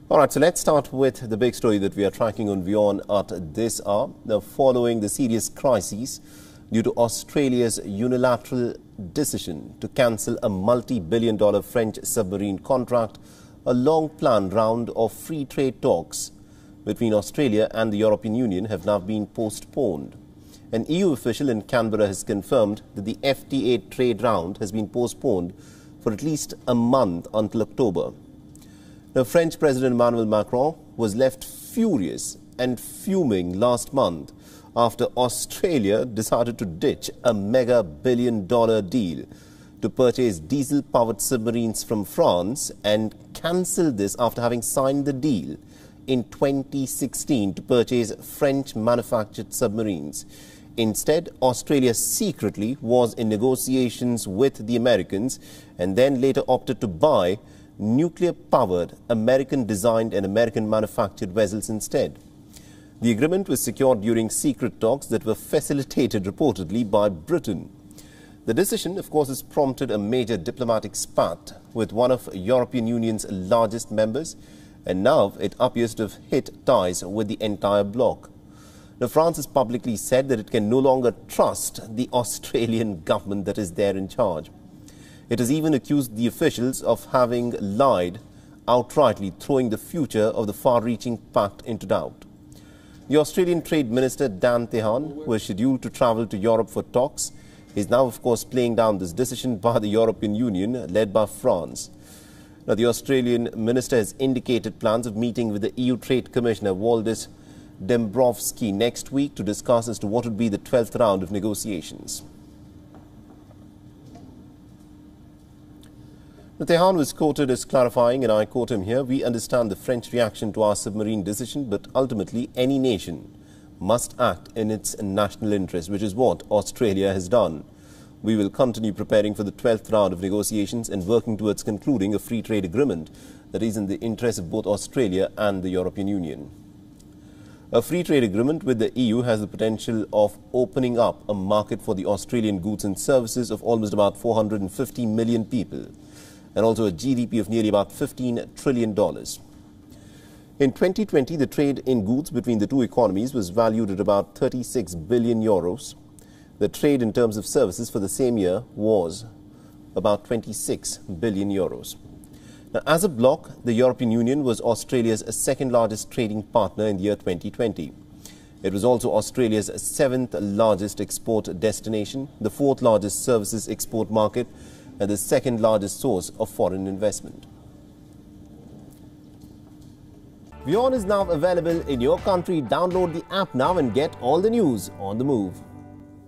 All right, so let's start with the big story that we are tracking on WION at this hour. Now, following the serious crisis due to Australia's unilateral decision to cancel a multi-billion-dollar French submarine contract, a long-planned round of free trade talks between Australia and the European Union have now been postponed. An EU official in Canberra has confirmed that the FTA trade round has been postponed for at least a month until October. Now, French President Emmanuel Macron was left furious and fuming last month after Australia decided to ditch a mega billion-dollar deal to purchase diesel-powered submarines from France and cancelled this after having signed the deal in 2016 to purchase French-manufactured submarines. Instead, Australia secretly was in negotiations with the Americans and then later opted to buy nuclear-powered, American-designed and American-manufactured vessels instead. The agreement was secured during secret talks that were facilitated reportedly by Britain. The decision, of course, has prompted a major diplomatic spat with one of European Union's largest members, and now it appears to have hit ties with the entire bloc. Now, France has publicly said that it can no longer trust the Australian government that is there in charge. It has even accused the officials of having lied outrightly, throwing the future of the far-reaching pact into doubt. The Australian Trade Minister Dan Tehan, who was scheduled to travel to Europe for talks, is now, of course, playing down this decision by the European Union, led by France. Now, the Australian minister has indicated plans of meeting with the EU Trade Commissioner Valdis Dombrovskis next week to discuss as to what would be the 12th round of negotiations. Tehan was quoted as clarifying, and I quote him here, "We understand the French reaction to our submarine decision, but ultimately any nation must act in its national interest," which is what Australia has done. "We will continue preparing for the 12th round of negotiations and working towards concluding a free trade agreement that is in the interest of both Australia and the European Union." A free trade agreement with the EU has the potential of opening up a market for the Australian goods and services of almost about 450 million people, and also a GDP of nearly about $15 trillion. In 2020, the trade in goods between the two economies was valued at about 36 billion euros. The trade in terms of services for the same year was about 26 billion euros. Now, as a bloc, the European Union was Australia's second largest trading partner in the year 2020. It was also Australia's seventh largest export destination, the fourth largest services export market, and the second largest source of foreign investment. WION is now available in your country. Download the app now and get all the news on the move.